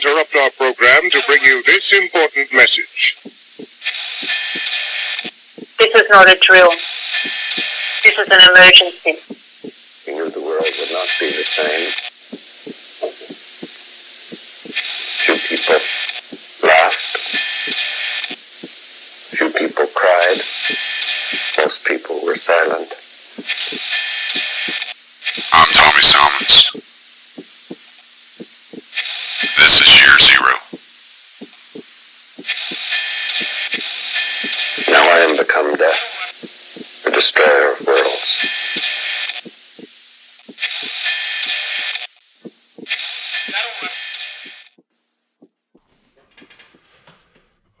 interrupt our program to bring you this important message. This is not a drill. This is an emergency. We knew the world would not be the same. Few people laughed. Few people cried. Most people were silent. I'm Tommy Salmons. This is Year Zero. Now I am become death, the destroyer of worlds.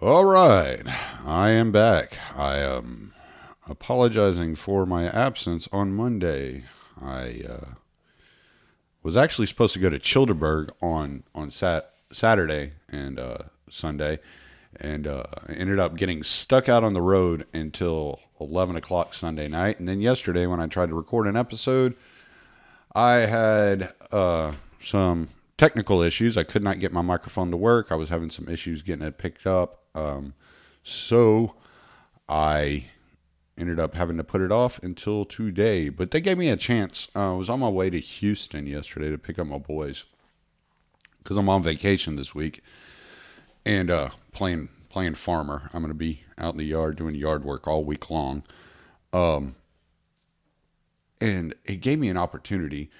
All right, I am back. I am apologizing for my absence on Monday. I was actually supposed to go to Childerberg on Saturday and Sunday, and ended up getting stuck out on the road until 11 o'clock Sunday night. And then yesterday, when I tried to record an episode, I had some technical issues. I could not get my microphone to work. I was having some issues getting it picked up. So I ended up having to put it off until today. But they gave me a chance. I was on my way to Houston yesterday to pick up my boys, because I'm on vacation this week and playing farmer. I'm going to be out in the yard doing yard work all week long. And it gave me an opportunity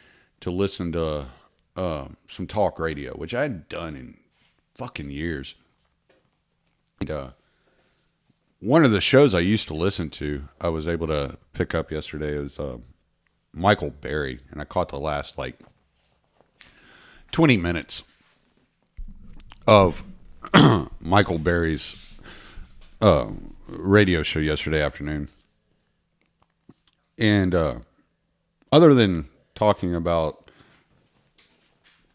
to listen to some talk radio, which I hadn't done in fucking years. And, one of the shows I used to listen to, I was able to pick up yesterday. It was Michael Berry, and I caught the last 20 minutes of Michael Berry's radio show yesterday afternoon. And other than talking about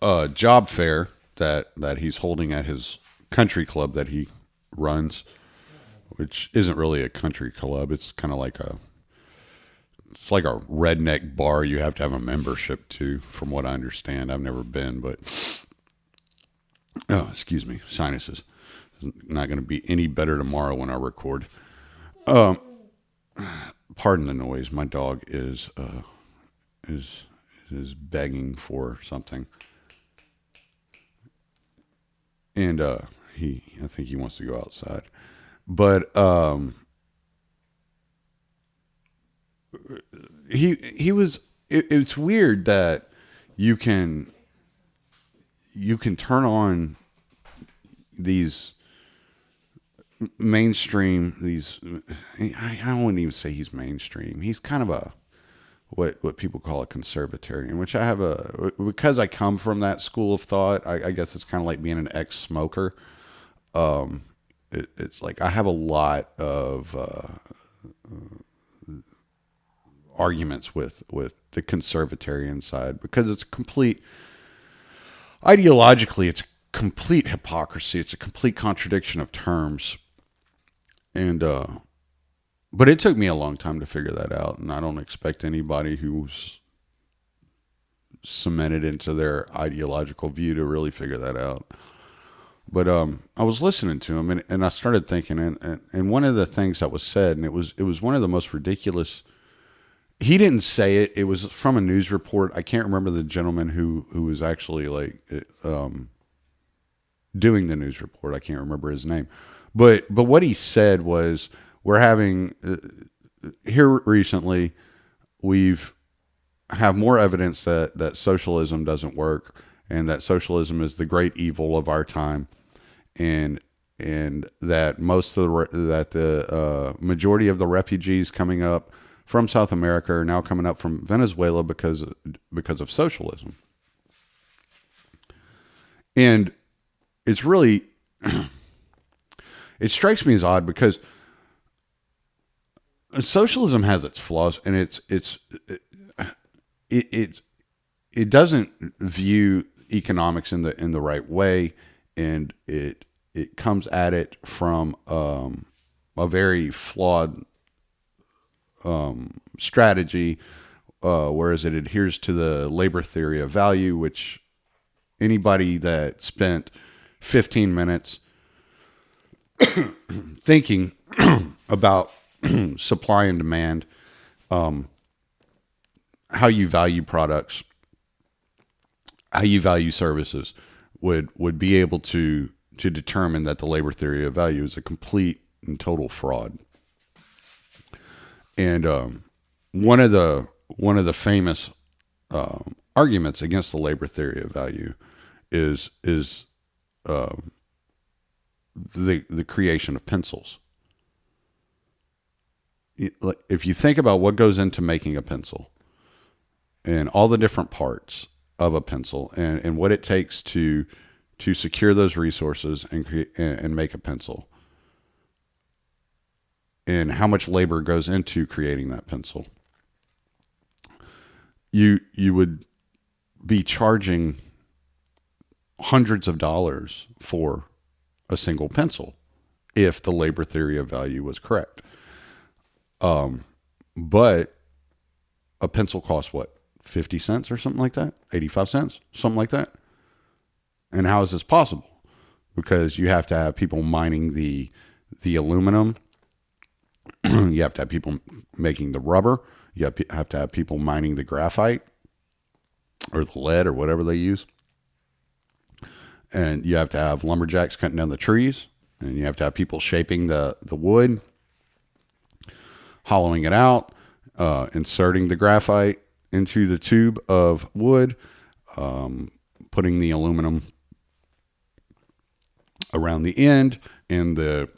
a job fair that he's holding at his country club that he runs, which isn't really a country club. It's kind of like it's like a redneck bar you have to have a membership to, from what I understand. I've never been, but excuse me, sinuses. It's not going to be any better tomorrow when I record. Pardon the noise. My dog is begging for something. And I think he wants to go outside. But he was. It's weird that you can turn on these mainstream. I wouldn't even say he's mainstream. He's kind of a what people call a conservatarian, which I have because I come from that school of thought. I guess it's kind of like being an ex-smoker. It's like I have a lot of arguments with the conservatarian side, because it's ideologically, it's complete hypocrisy. It's a complete contradiction of terms. And, but it took me a long time to figure that out. And I don't expect anybody who's cemented into their ideological view to really figure that out. But I was listening to him, and I started thinking, and one of the things that was said, and it was one of the most ridiculous. He didn't say it. It was from a news report. I can't remember the gentleman who was actually doing the news report. I can't remember his name. But what he said was, we're having here recently, we've have more evidence that socialism doesn't work, and that socialism is the great evil of our time, and that the majority of the refugees coming up from South America are now coming up from Venezuela because of socialism. And it's really it strikes me as odd, because socialism has its flaws, and it doesn't view economics in the right way, and it comes at it from a very flawed strategy, whereas it adheres to the labor theory of value, which anybody that spent 15 minutes thinking about supply and demand, how you value products, how you value services, would be able to determine that the labor theory of value is a complete and total fraud. And one of the famous arguments against the labor theory of value is the creation of pencils. If you think about what goes into making a pencil and all the different parts of a pencil and what it takes to secure those resources and make a pencil, and how much labor goes into creating that pencil, you would be charging hundreds of dollars for a single pencil if the labor theory of value was correct. But a pencil costs what, 50 cents or something like that? 85 cents, something like that. And how is this possible? Because you have to have people mining the aluminum. You have to have people making the rubber. You have to have people mining the graphite or the lead or whatever they use. And you have to have lumberjacks cutting down the trees. And you have to have people shaping the wood, hollowing it out, inserting the graphite into the tube of wood, putting the aluminum around the end and the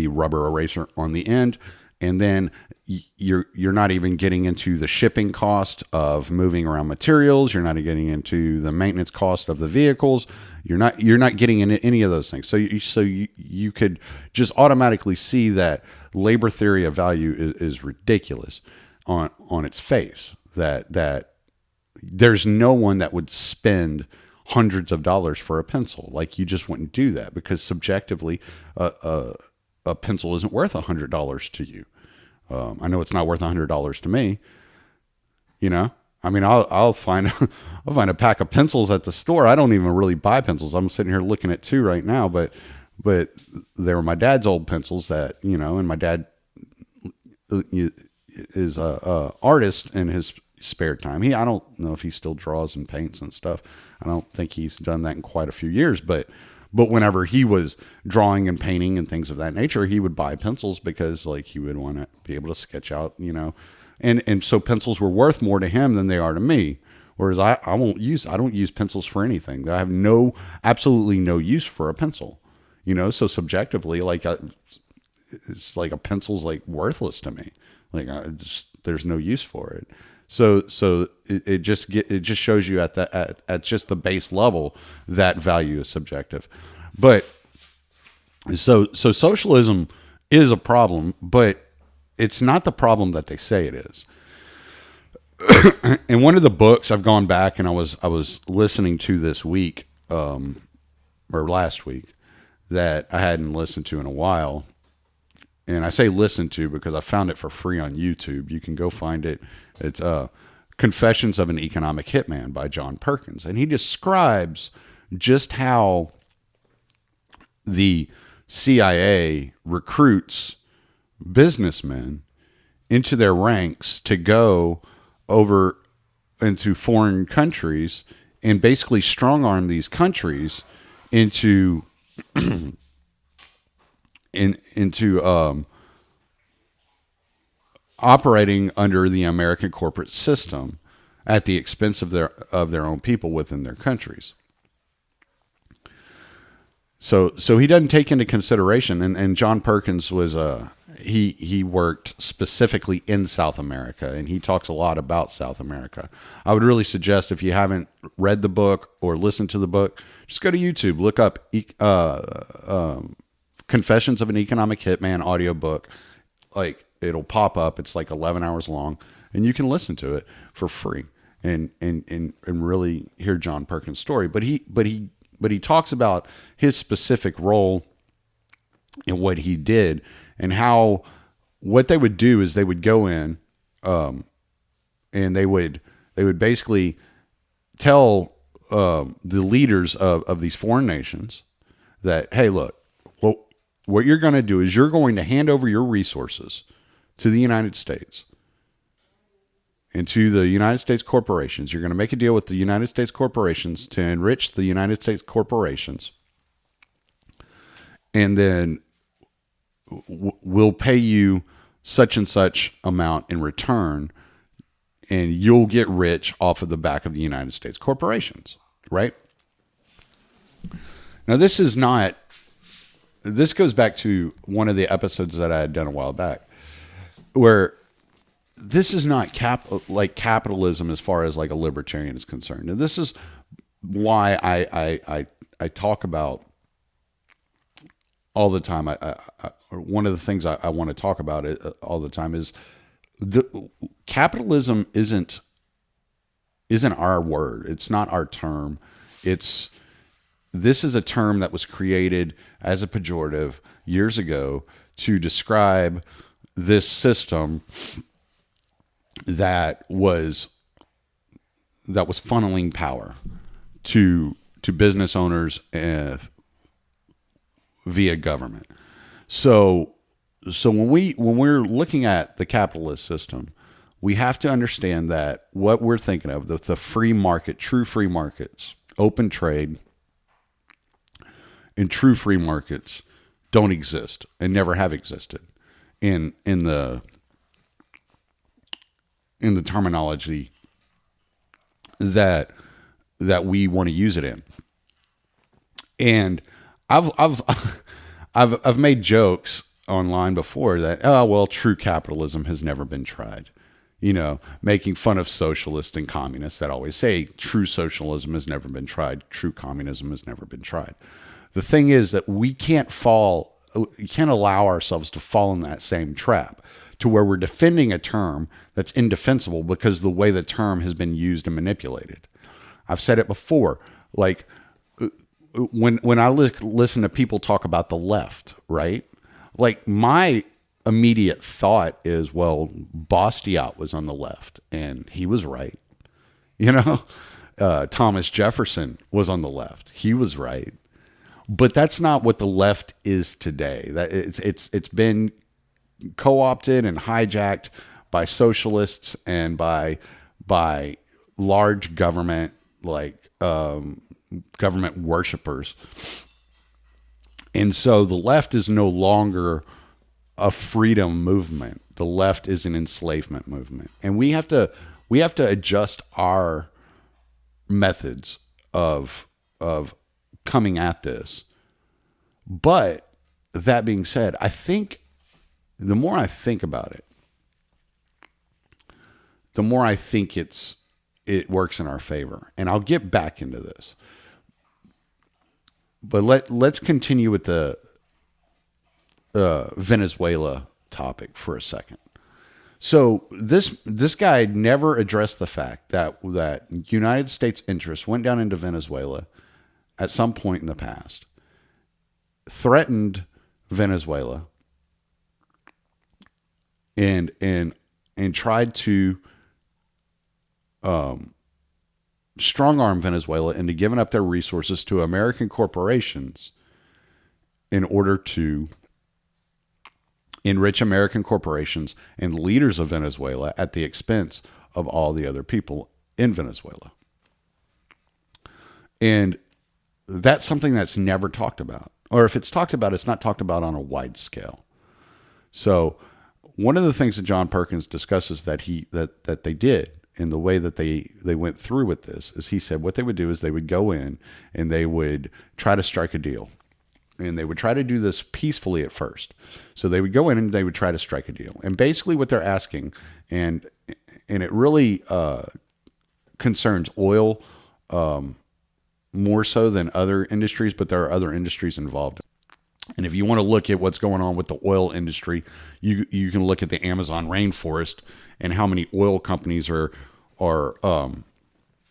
rubber eraser on the end. And then you're not even getting into the shipping cost of moving around materials. You're not getting into the maintenance cost of the vehicles. You're not getting into any of those things. So you could just automatically see that labor theory of value is ridiculous on its face. That there's no one that would spend hundreds of dollars for a pencil. Like, you just wouldn't do that, because subjectively, a pencil isn't worth $100 to you. I know it's not worth $100 to me. You know, I mean, I'll find a pack of pencils at the store. I don't even really buy pencils. I'm sitting here looking at two right now, but they were my dad's old pencils that, you know, and my dad is a artist in his spare time. I don't know if he still draws and paints and stuff. I don't think he's done that in quite a few years, but whenever he was drawing and painting and things of that nature, he would buy pencils because, like, he would want to be able to sketch out, you know, and so pencils were worth more to him than they are to me. Whereas I don't use pencils for anything. I have absolutely no use for a pencil, you know. So subjectively, like, it's like a pencil's like worthless to me. Like, there's no use for it. So it just shows you at just the base level that value is subjective. But so socialism is a problem, but it's not the problem that they say it is. In one of the books, I've gone back and I was listening to this week, or last week, that I hadn't listened to in a while. And I say listen to because I found it for free on YouTube. You can go find it. It's Confessions of an Economic Hitman by John Perkins. And he describes just how the CIA recruits businessmen into their ranks to go over into foreign countries and basically strong arm these countries into operating under the American corporate system at the expense of their own people within their countries. So he doesn't take into consideration, and John Perkins was he worked specifically in South America, and he talks a lot about South America. I would really suggest, if you haven't read the book or listened to the book, just go to YouTube, look up Confessions of an Economic Hitman audiobook. Like, it'll pop up. It's like 11 hours long, and you can listen to it for free and really hear John Perkins' story. But he talks about his specific role and what he did, and how what they would do is they would go in, and they would basically tell the leaders of these foreign nations that, hey, look, well, what you're going to do is you're going to hand over your resources to the United States and to the United States corporations. You're going to make a deal with the United States corporations to enrich the United States corporations. And then we'll pay you such and such amount in return, and you'll get rich off of the back of the United States corporations, right? Now, this goes back to one of the episodes that I had done a while back, where this is not like capitalism as far as like a libertarian is concerned. And this is why I talk about all the time. One of the things I want to talk about all the time is capitalism isn't our word. It's not our term. This is a term that was created as a pejorative years ago to describe this system that was funneling power to business owners via government. So when we're looking at the capitalist system, we have to understand that what we're thinking of, the free market, true free markets, open trade, and true free markets don't exist and never have existed in the terminology that we want to use it in. And I've made jokes online before that, oh, well, true capitalism has never been tried. You know, making fun of socialists and communists that always say true socialism has never been tried. True communism has never been tried. The thing is that we can't allow ourselves to fall in that same trap to where we're defending a term that's indefensible because the way the term has been used and manipulated. I've said it before, like when I listen to people talk about the left, right? Like my immediate thought is, well, Bastiat was on the left and he was right. You know, Thomas Jefferson was on the left. He was right. But that's not what the left is today. That it's been co-opted and hijacked by socialists and by large government, like government worshipers. And so the left is no longer a freedom movement. The left is an enslavement movement. And we have to adjust our methods of coming at this. But that being said, I think the more I think about it, the more I think it works in our favor. And I'll get back into this. But let's continue with the Venezuela topic for a second. So this guy never addressed the fact that United States interests went down into Venezuela at some point in the past, threatened Venezuela, and tried to strong arm Venezuela into giving up their resources to American corporations in order to enrich American corporations and leaders of Venezuela at the expense of all the other people in Venezuela. And that's something that's never talked about. Or if it's talked about, it's not talked about on a wide scale. So one of the things that John Perkins discusses that they did in the way that they went through with this is he said what they would do is they would go in and they would try to strike a deal. And they would try to do this peacefully at first. So they would go in and they would try to strike a deal. And basically what they're asking, and it really concerns oil more so than other industries, but there are other industries involved. And if you want to look at what's going on with the oil industry, you can look at the Amazon rainforest and how many oil companies are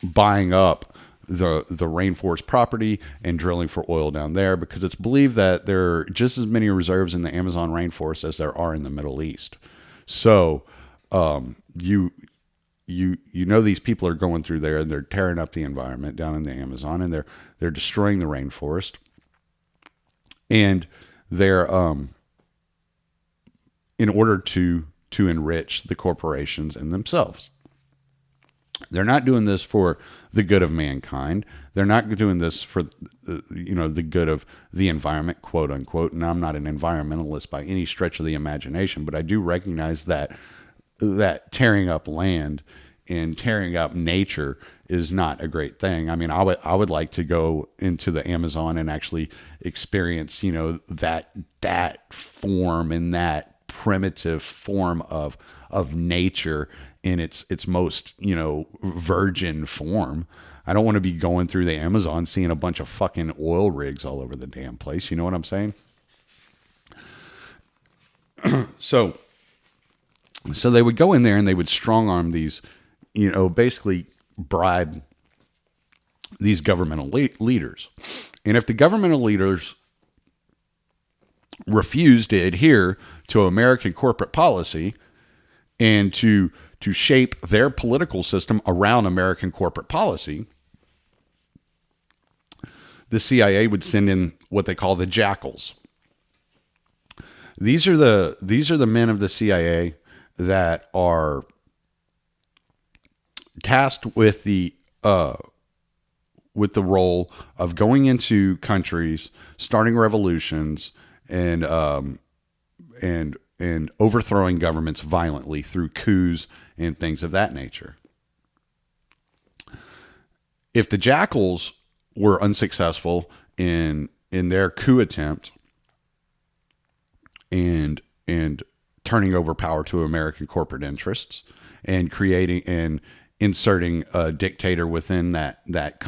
buying up the rainforest property and drilling for oil down there, because it's believed that there are just as many reserves in the Amazon rainforest as there are in the Middle East. So these people are going through there and they're tearing up the environment down in the Amazon, and they're destroying the rainforest, and they're in order to enrich the corporations and themselves. They're not doing this for the good of mankind. They're not doing this for the good of the environment, quote unquote. And I'm not an environmentalist by any stretch of the imagination, but I do recognize that tearing up land and tearing up nature is not a great thing. I mean, I would like to go into the Amazon and actually experience, that form and that primitive form of nature in its most, virgin form. I don't want to be going through the Amazon seeing a bunch of fucking oil rigs all over the damn place. You know what I'm saying? So they would go in there and they would strong arm these, basically bribe these governmental leaders. And if the governmental leaders refused to adhere to American corporate policy and to shape their political system around American corporate policy, the CIA would send in what they call the jackals. These are the men of the CIA that are tasked with the role of going into countries, starting revolutions, and overthrowing governments violently through coups and things of that nature. If the jackals were unsuccessful in their coup attempt and turning over power to American corporate interests and creating and inserting a dictator within that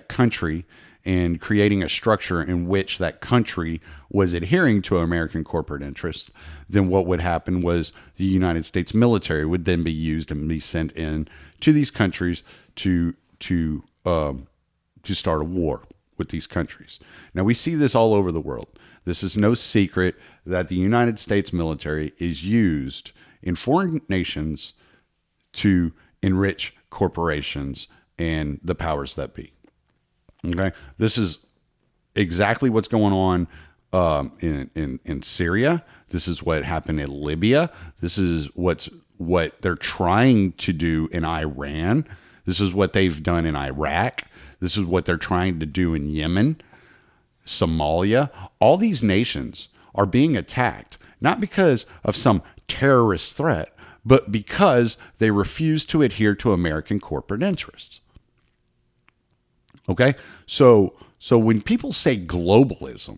country, and creating a structure in which that country was adhering to American corporate interests, then what would happen was the United States military would then be used and be sent in to these countries to start a war with these countries. Now, we see this all over the world. This is no secret that the United States military is used in foreign nations to enrich corporations and the powers that be. Okay, this is exactly what's going on in Syria. This is what happened in Libya. This is what they're trying to do in Iran. This is what they've done in Iraq. This is what they're trying to do in Yemen, Somalia. All these nations are being attacked, not because of some terrorist threat, but because they refuse to adhere to American corporate interests. Okay, so when people say globalism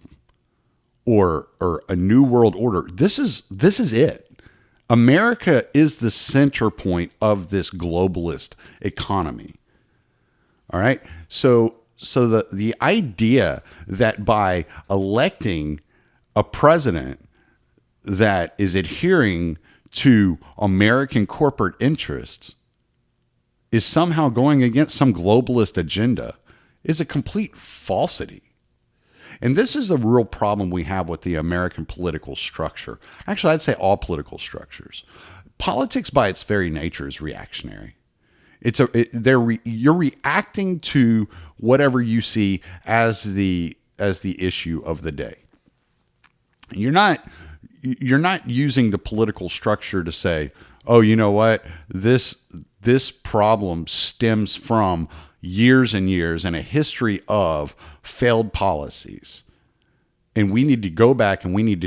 or a new world order, this is it. America is the center point of this globalist economy. All right, so the idea that by electing a president that is adhering to American corporate interests is somehow going against some globalist agenda is a complete falsity. And this is the real problem we have with the American political structure. Actually, I'd say all political structures. Politics by its very nature is reactionary. You're reacting to whatever you see as the issue of the day. You're not using the political structure to say, oh, you know what, this problem stems from years and years and a history of failed policies, and we need to go back and we need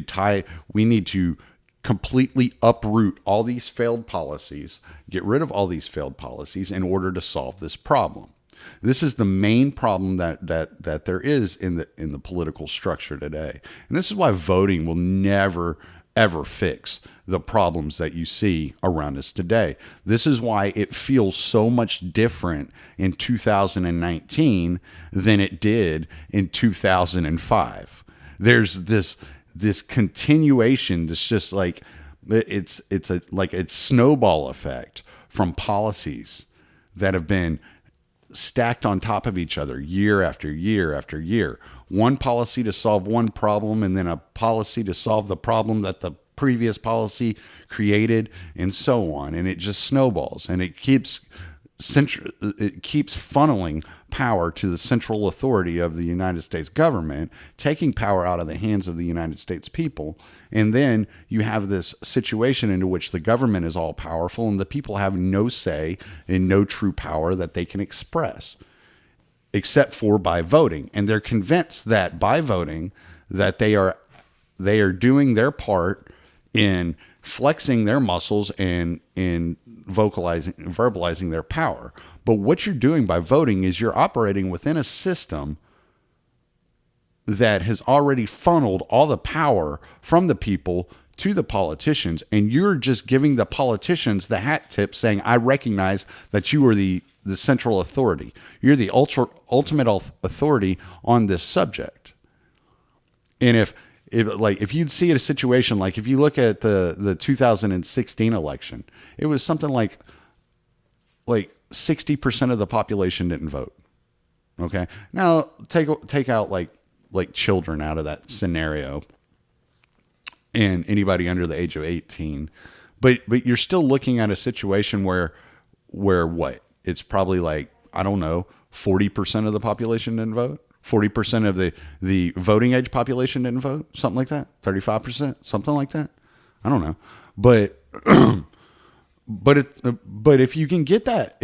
to completely uproot all these failed policies, get rid of all these failed policies in order to solve this problem. This is the main problem that there is in the political structure today. And this is why voting will never, ever fix the problems that you see around us today. This is why it feels so much different in 2019 than it did in 2005. There's this continuation, this just like it's snowball effect from policies that have been stacked on top of each other year after year after year. One policy to solve one problem, and then a policy to solve the problem that the previous policy created, and so on. And it just snowballs, and it keeps funneling power to the central authority of the United States government, taking power out of the hands of the United States people. And then you have this situation into which the government is all powerful and the people have no say and no true power that they can express, except for by voting. And they're convinced that by voting that they are doing their part in flexing their muscles and in verbalizing their power. But what you're doing by voting is you're operating within a system that has already funneled all the power from the people to the politicians, and you're just giving the politicians the hat tip saying, I recognize that you are the central authority. You're the ultimate authority on this subject. And if you'd see a situation, like if you look at the 2016 election, it was something like 60% of the population didn't vote. Okay. Now take out like children out of that scenario and anybody under the age of 18. But you're still looking at a situation where what? It's probably like, I don't know, 40% of the population didn't vote. 40% of the voting age population didn't vote, something like that. 35%, something like that. I don't know, but if you can get that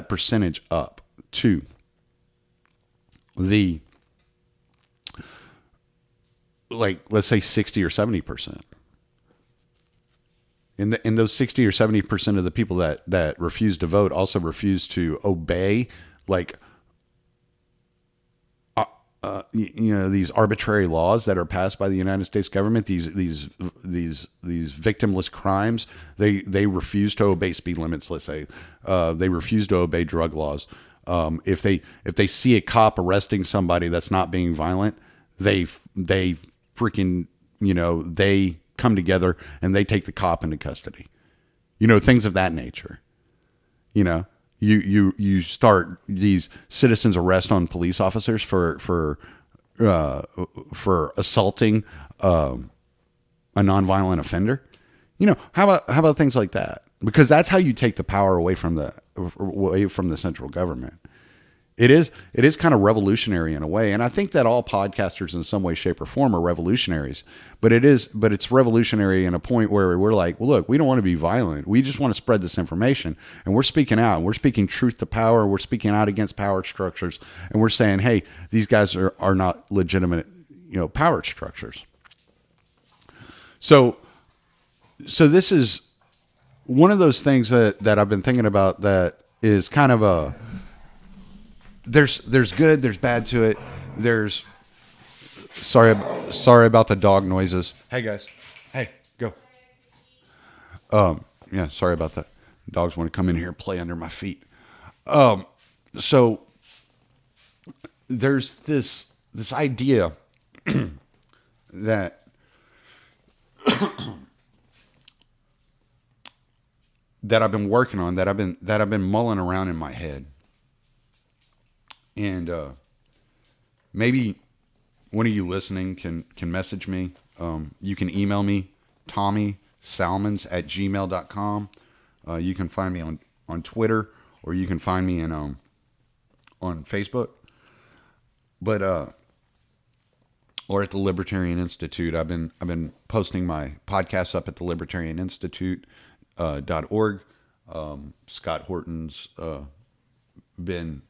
percentage up to the, like, let's say 60 or 70%, and those 60 or 70% of the people that refuse to vote also refuse to obey, like, these arbitrary laws that are passed by the United States government, these victimless crimes. They refuse to obey speed limits. Let's say they refuse to obey drug laws. If they see a cop arresting somebody that's not being violent, they freaking they come together and they take the cop into custody. Things of that nature. You start these citizens arrest on police officers for assaulting a nonviolent offender. How about things like that? Because that's how you take the power away from the central government. It is kind of revolutionary in a way, and I think that all podcasters in some way, shape, or form are revolutionaries. But it's revolutionary in a point where we're like, well, look, we don't want to be violent. We just want to spread this information, and we're speaking out. And we're speaking truth to power. We're speaking out against power structures, and we're saying, hey, these guys are not legitimate, power structures. So this is one of those things that I've been thinking about that is kind of a. There's good, there's bad to it. There's sorry about the dog noises. Hey guys, hey, go. Yeah, sorry about that. Dogs want to come in here and play under my feet. So there's this idea that that I've been working on, that I've been mulling around in my head. And maybe one of you listening can message me. You can email me, TommySalmons@gmail.com. You can find me on Twitter, or you can find me on Facebook. But or at the Libertarian Institute. I've been posting my podcasts up at the libertarianinstitute.org. Scott Horton's been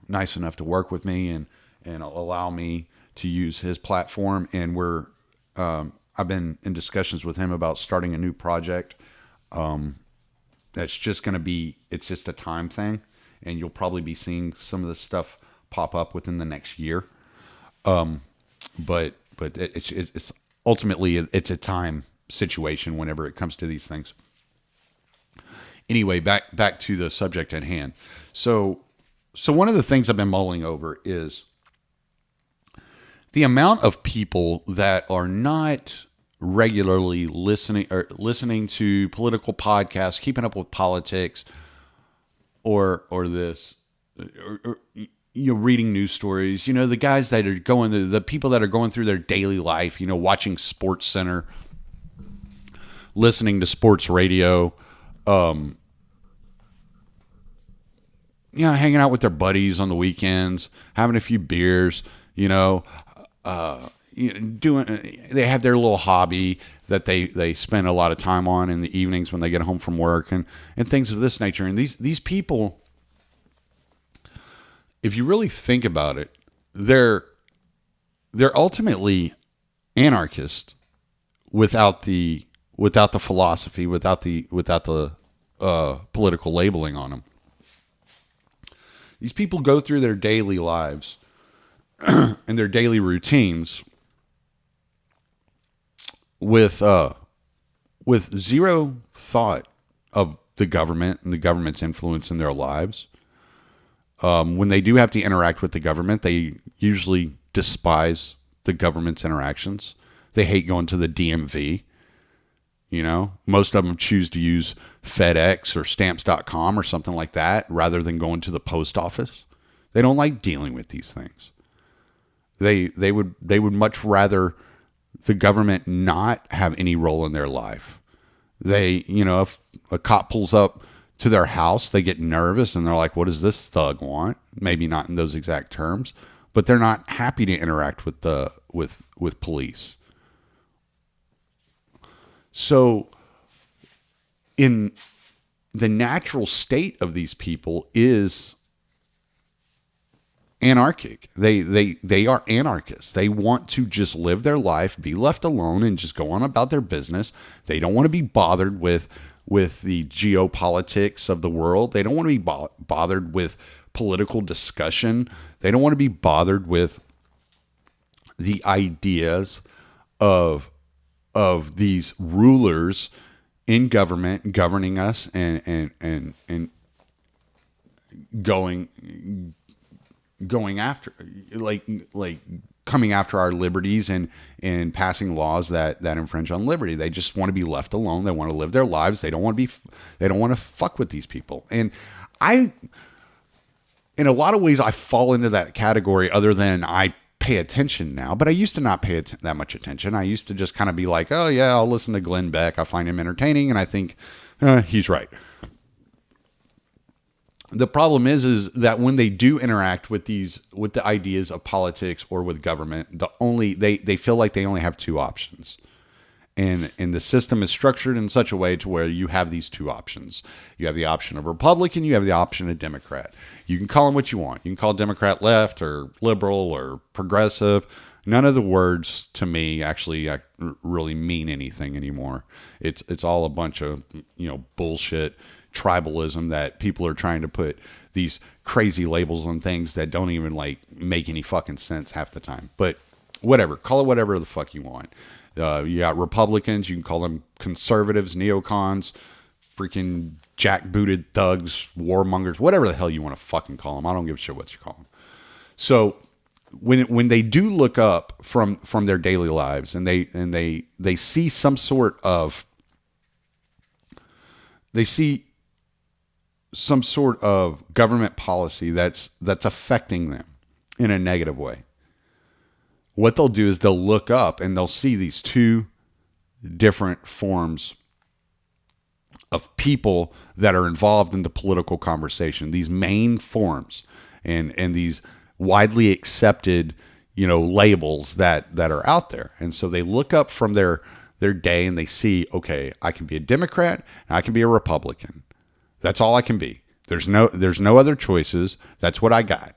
nice enough to work with me and allow me to use his platform. And I've been in discussions with him about starting a new project. That's just going to be, it's just a time thing. And you'll probably be seeing some of this stuff pop up within the next year. But it's ultimately, it's a time situation whenever it comes to these things. Anyway, back to the subject at hand. So one of the things I've been mulling over is the amount of people that are not regularly listening to political podcasts, keeping up with politics, or reading news stories, the guys that are the people that are going through their daily life, watching Sports Center, listening to sports radio, hanging out with their buddies on the weekends, having a few beers, they have their little hobby that they spend a lot of time on in the evenings when they get home from work and things of this nature. And these people, if you really think about it, they're ultimately anarchists without the philosophy, without the political labeling on them. These people go through their daily lives and their daily routines with zero thought of the government and the government's influence in their lives. When they do have to interact with the government, they usually despise the government's interactions. They hate going to the DMV. Most of them choose to use FedEx or stamps.com or something like that rather than going to the post office. They don't like dealing with these things. They would much rather the government not have any role in their life. If a cop pulls up to their house, they get nervous and they're like, what does this thug want? Maybe not in those exact terms, but they're not happy to interact with with police. So in the natural state of these people is anarchic. They are anarchists. They want to just live their life, be left alone, and just go on about their business. They don't want to be bothered with the geopolitics of the world. They don't want to be bothered with political discussion. They don't want to be bothered with the ideas of these rulers in government governing us and going after like coming after our liberties and passing laws that infringe on liberty. They just want to be left alone. They want to live their lives. They don't want to fuck with these people. And in a lot of ways, I fall into that category other than I pay attention now, but I used to not pay that much attention. I used to just kind of be like, oh yeah, I'll listen to Glenn Beck. I find him entertaining and I think he's right. The problem is that when they do interact with the ideas of politics or with government, they feel like they only have two options. And the system is structured in such a way to where you have these two options. You have the option of Republican, you have the option of Democrat. You can call them what you want. You can call Democrat left or liberal or progressive. None of the words to me actually really mean anything anymore. It's all a bunch of bullshit tribalism that people are trying to put these crazy labels on things that don't even make any fucking sense half the time. But whatever, call it whatever the fuck you want. You got Republicans, you can call them conservatives, neocons, freaking jackbooted thugs, warmongers, whatever the hell you want to fucking call them. I don't give a shit what you call them. So when they do look up from their daily lives and they see some sort of government policy that's affecting them in a negative way, what they'll do is they'll look up and they'll see these two different forms of people that are involved in the political conversation, these main forms and these widely accepted, labels that are out there. And so they look up from their day and they see, okay, I can be a Democrat and I can be a Republican. That's all I can be. There's no other choices. That's what I got.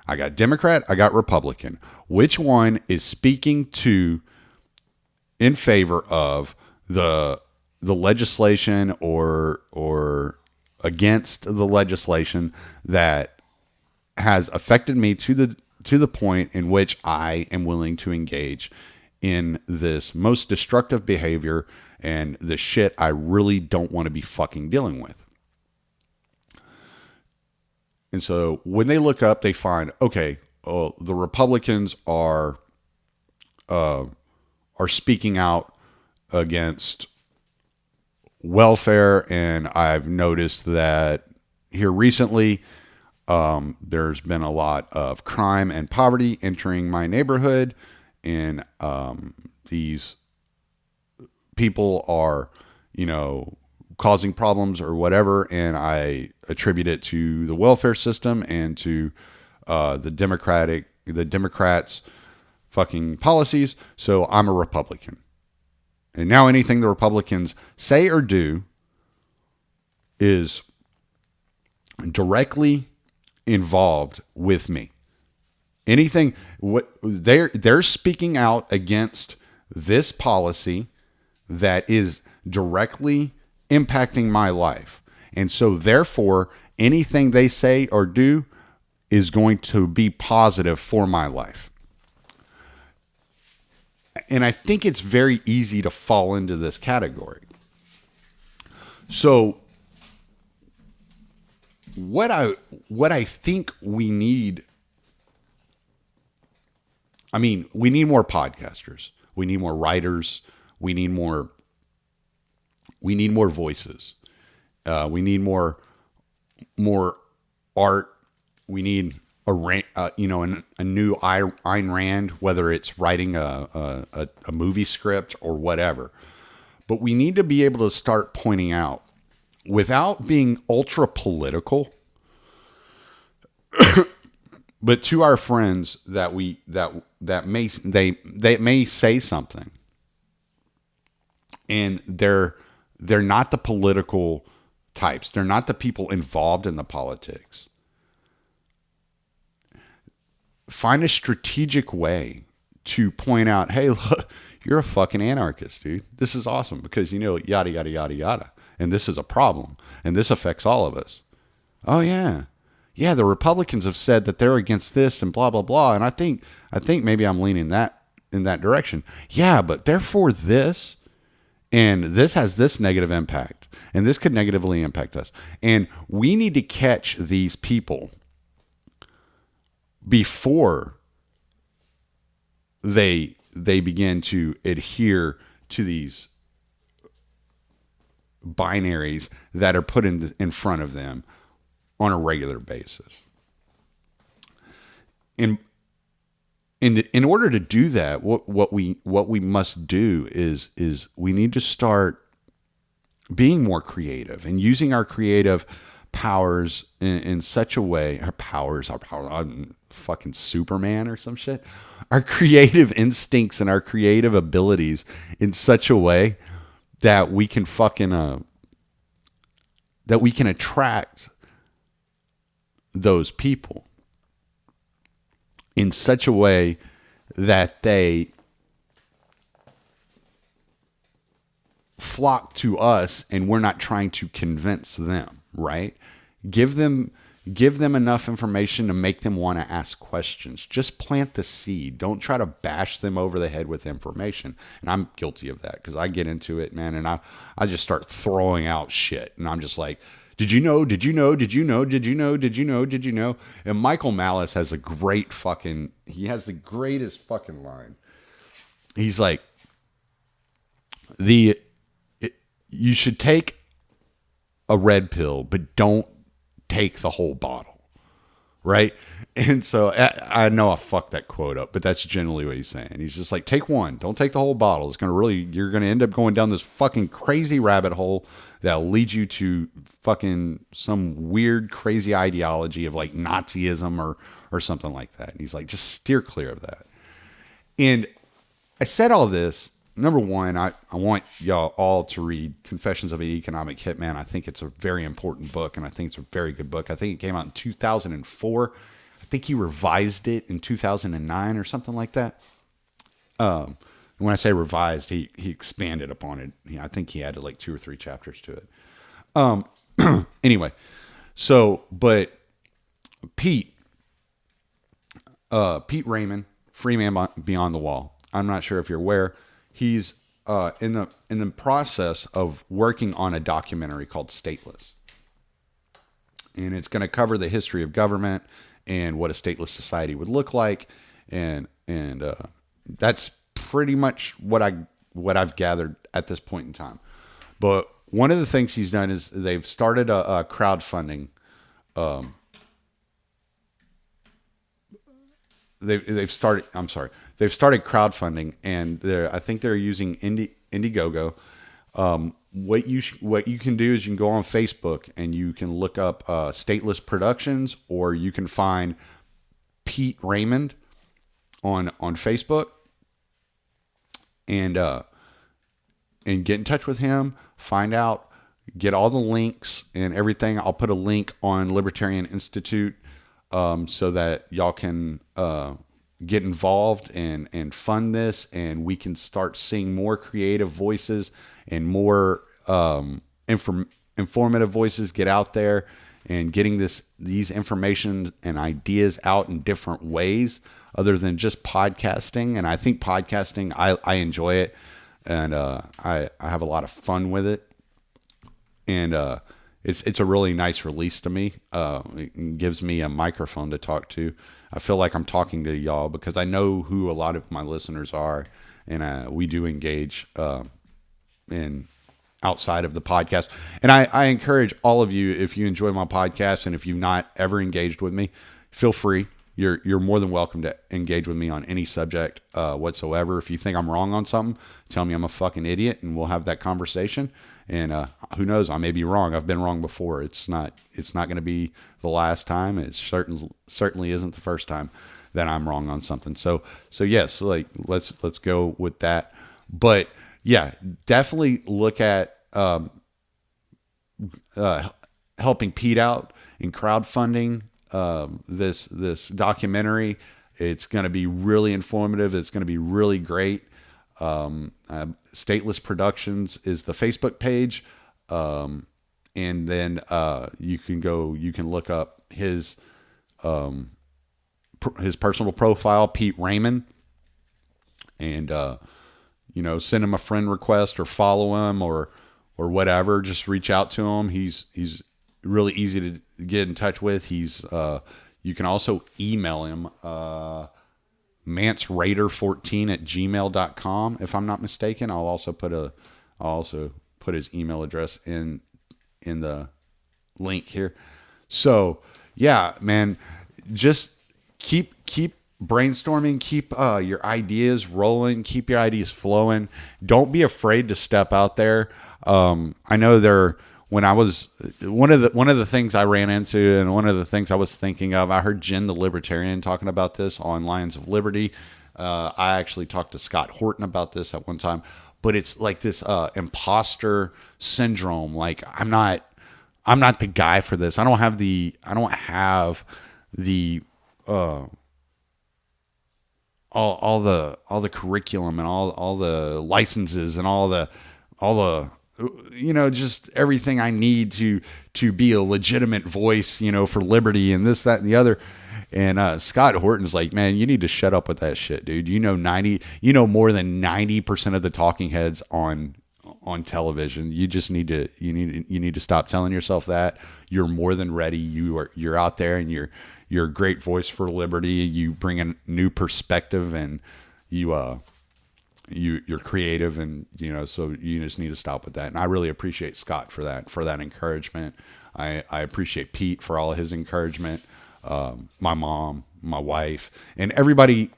I got Democrat, I got Republican. Which one is speaking in favor of the legislation or against the legislation that has affected me to the point in which I am willing to engage in this most destructive behavior and the shit I really don't want to be fucking dealing with. And so when they look up, they find, okay, the Republicans are speaking out against welfare, and I've noticed that here recently, There's been a lot of crime and poverty entering my neighborhood, and these people are, causing problems or whatever, and I attribute it to the welfare system and to the Democrats' fucking policies. So I'm a Republican. And now anything the Republicans say or do is directly involved with me. Anything what they're speaking out against this policy that is directly impacting my life. And so therefore anything they say or do is going to be positive for my life. And I think it's very easy to fall into this category. So what I think we need, we need more podcasters. We need more writers. We need more voices. We need more art. We need a new Ayn Rand, whether it's writing a movie script or whatever. But we need to be able to start pointing out, without being ultra political, but to our friends that may say something, and they're not the political types. They're not the people involved in the politics. Find a strategic way to point out, hey, look, you're a fucking anarchist, dude. This is awesome because, yada, yada, yada, yada. And this is a problem. And this affects all of us. Oh, yeah. Yeah, the Republicans have said that they're against this and blah, blah, blah. And I think maybe I'm leaning in that direction. Yeah, but therefore this, and this has this negative impact. And this could negatively impact us. And we need to catch these people before they begin to adhere to these binaries that are put in front of them on a regular basis. In order to do that, what we must do is we need to start being more creative and using our creative powers in such a way. Our powers, I'm fucking Superman or some shit. Our creative instincts and our creative abilities in such a way that we can attract those people in such a way that they flock to us and we're not trying to convince them, right? Give them enough information to make them want to ask questions. Just plant the seed. Don't try to bash them over the head with information. And I'm guilty of that because I get into it, man, and I just start throwing out shit. And I'm just like, did you know? Did you know? Did you know? Did you know? Did you know? Did you know? And Michael Malice has he has the greatest fucking line. He's like, you should take a red pill, but don't take the whole bottle, right? And so I know I fucked that quote up, but that's generally what he's saying. He's just like, take one, don't take the whole bottle. You're gonna end up going down this fucking crazy rabbit hole that'll lead you to fucking some weird, crazy ideology of like Nazism or something like that. And he's like, just steer clear of that. And I said all this. Number one, I want y'all all to read Confessions of an Economic Hitman. I think it's a very important book, and I think it's a very good book. I think it came out in 2004. I think he revised it in 2009 or something like that. When I say revised, he expanded upon it. I think he added like 2 or 3 chapters to it. Anyway, but Pete Raymond, Free Man Beyond the Wall. I'm not sure if you're aware. He's in the process of working on a documentary called Stateless. And it's going to cover the history of government and what a stateless society would look like. And that's pretty much what I've gathered at this point in time. But one of the things he's done is they've started a crowdfunding they've started. I'm sorry, they've started crowdfunding, and I think they're using Indiegogo. What you can do is you can go on Facebook and you can look up Stateless Productions, or you can find Pete Raymond on Facebook, and get in touch with him. Find out, get all the links and everything. I'll put a link on Libertarian Institute so that y'all can get involved and fund this, and we can start seeing more creative voices and more informative voices get out there, and getting these information and ideas out in different ways other than just podcasting. And I think podcasting, I enjoy it, and I have a lot of fun with it, and it's a really nice release to me. It gives me a microphone to talk to. I feel like I'm talking to y'all because I know who a lot of my listeners are, and we do engage in outside of the podcast. And I encourage all of you, if you enjoy my podcast and if you've not ever engaged with me, feel free. You're more than welcome to engage with me on any subject whatsoever. If you think I'm wrong on something, tell me I'm a fucking idiot, and we'll have that conversation. And who knows? I may be wrong. I've been wrong before. It's not going to be the last time. It certainly isn't the first time that I'm wrong on something. So yes, like let's go with that. But yeah, definitely look at helping Pete out in crowdfunding this documentary. It's going to be really informative. It's going to be really great. Stateless Productions is the Facebook page, and then you can look up his personal profile, Pete Raymond, and send him a friend request or follow him or whatever. Just reach out to him. He's really easy to get in touch with. You can also email him, manceraider14@gmail.com, if I'm not mistaken. I'll also put his email address in the link here. So yeah, man, just keep brainstorming, keep your ideas rolling, keep your ideas flowing. Don't be afraid to step out there. I know when I was one of the things I ran into, and one of the things I was thinking of, I heard Jen the Libertarian talking about this on Lions of Liberty. I actually talked to Scott Horton about this at one time, but it's like this imposter syndrome. Like I'm not the guy for this. I don't have the all the curriculum and all the licenses and all the just everything I need to be a legitimate voice, for liberty and this, that, and the other. And Scott Horton's like, man, you need to shut up with that shit, dude. More than 90% of the talking heads on television. You just need to stop telling yourself that. You're more than ready. You're out there, and you're a great voice for liberty. You bring a new perspective, and you're creative, and so you just need to stop with that. And I really appreciate Scott for that encouragement. I appreciate Pete for all of his encouragement. My mom, my wife, and everybody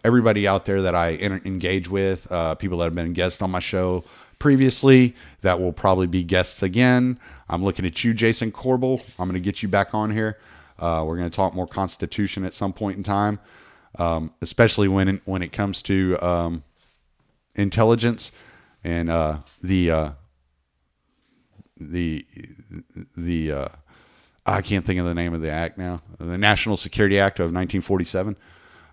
out there that I engage with, people that have been guests on my show previously that will probably be guests again. I'm looking at you, Jason Corbel. I'm going to get you back on here. We're going to talk more Constitution at some point in time, especially when it comes to intelligence and the I can't think of the name of the act now, the National Security Act of 1947.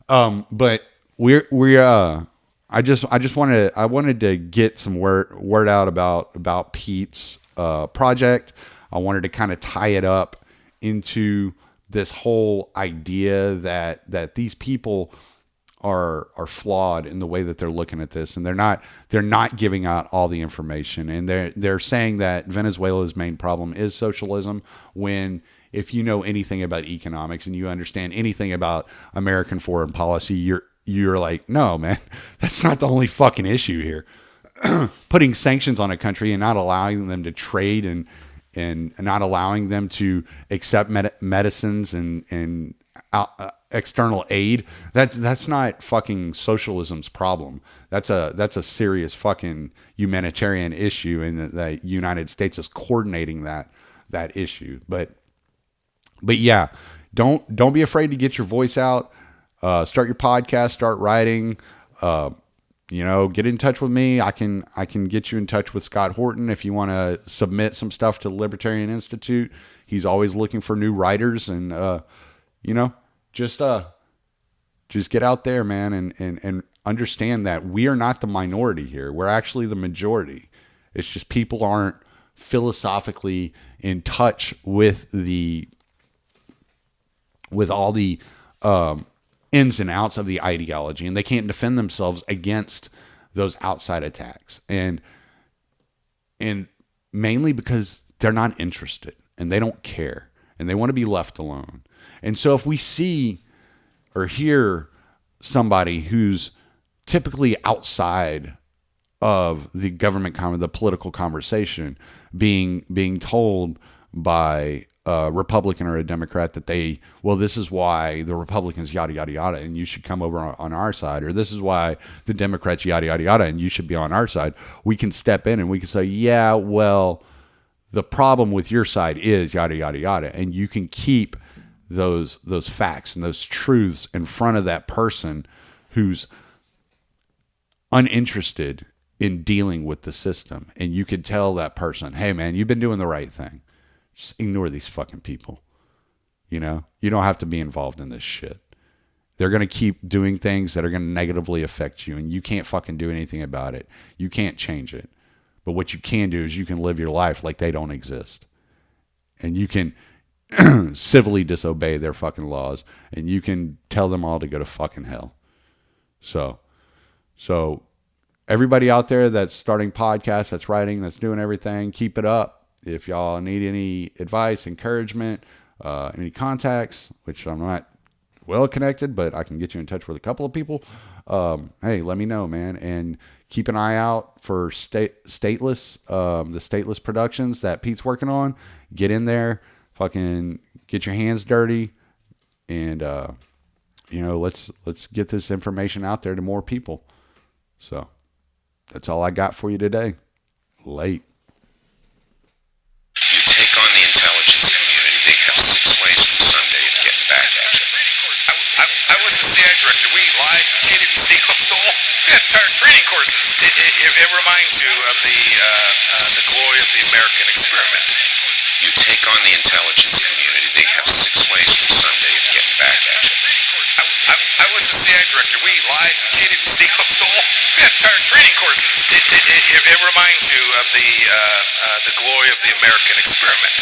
But I wanted to get some word out about Pete's project. I wanted to kind of tie it up into this whole idea that these people are flawed in the way that they're looking at this, and they're not giving out all the information, and they're saying that Venezuela's main problem is socialism, when if you know anything about economics and you understand anything about American foreign policy, you're like, no, man, that's not the only fucking issue here. Putting sanctions on a country and not allowing them to trade and not allowing them to accept medicines and external aid. That's not fucking socialism's problem. That's a serious fucking humanitarian issue, and the United States is coordinating that issue. But yeah, don't be afraid to get your voice out. Start your podcast, start writing. Get in touch with me. I can get you in touch with Scott Horton if you want to submit some stuff to the Libertarian Institute. He's always looking for new writers, and just get out there, man, and understand that we are not the minority here. We're actually the majority. It's just people aren't philosophically in touch with all the ins and outs of the ideology, and they can't defend themselves against those outside attacks, and mainly because they're not interested and they don't care and they want to be left alone. And so if we see or hear somebody who's typically outside of the government the political conversation being told by a Republican or a Democrat that this is why the Republicans yada yada yada and you should come over on our side, or this is why the Democrats yada yada yada and you should be on our side, we can step in and we can say, yeah, well, the problem with your side is yada yada yada, and you can keep those facts and those truths in front of that person who's uninterested in dealing with the system, and you could tell that person, hey man, you've been doing the right thing. Just ignore these fucking people. You don't have to be involved in this shit. They're going to keep doing things that are going to negatively affect you, and you can't fucking do anything about it. You can't change it. But what you can do is you can live your life like they don't exist. And you can civilly disobey their fucking laws, and you can tell them all to go to fucking hell. So everybody out there that's starting podcasts, that's writing, that's doing everything, keep it up. If y'all need any advice, encouragement, any contacts, which I'm not well connected, but I can get you in touch with a couple of people. Hey, let me know, man. And keep an eye out for Stateless, the Stateless productions that Pete's working on. Get in there, fucking get your hands dirty, and let's get this information out there to more people. So that's all I got for you today. Late. You take on the intelligence community, they have 6 ways from Sunday of getting back at you. I was a CIA director. We lied, we cheated, we stole entire training courses. It reminds you of the glory of the American experiment. You take on the intelligence community, they have 6 ways from Sunday of getting back at you. I was a CIA director. We lied, we cheated, we stole entire training courses. It reminds you of the glory of the American experiment.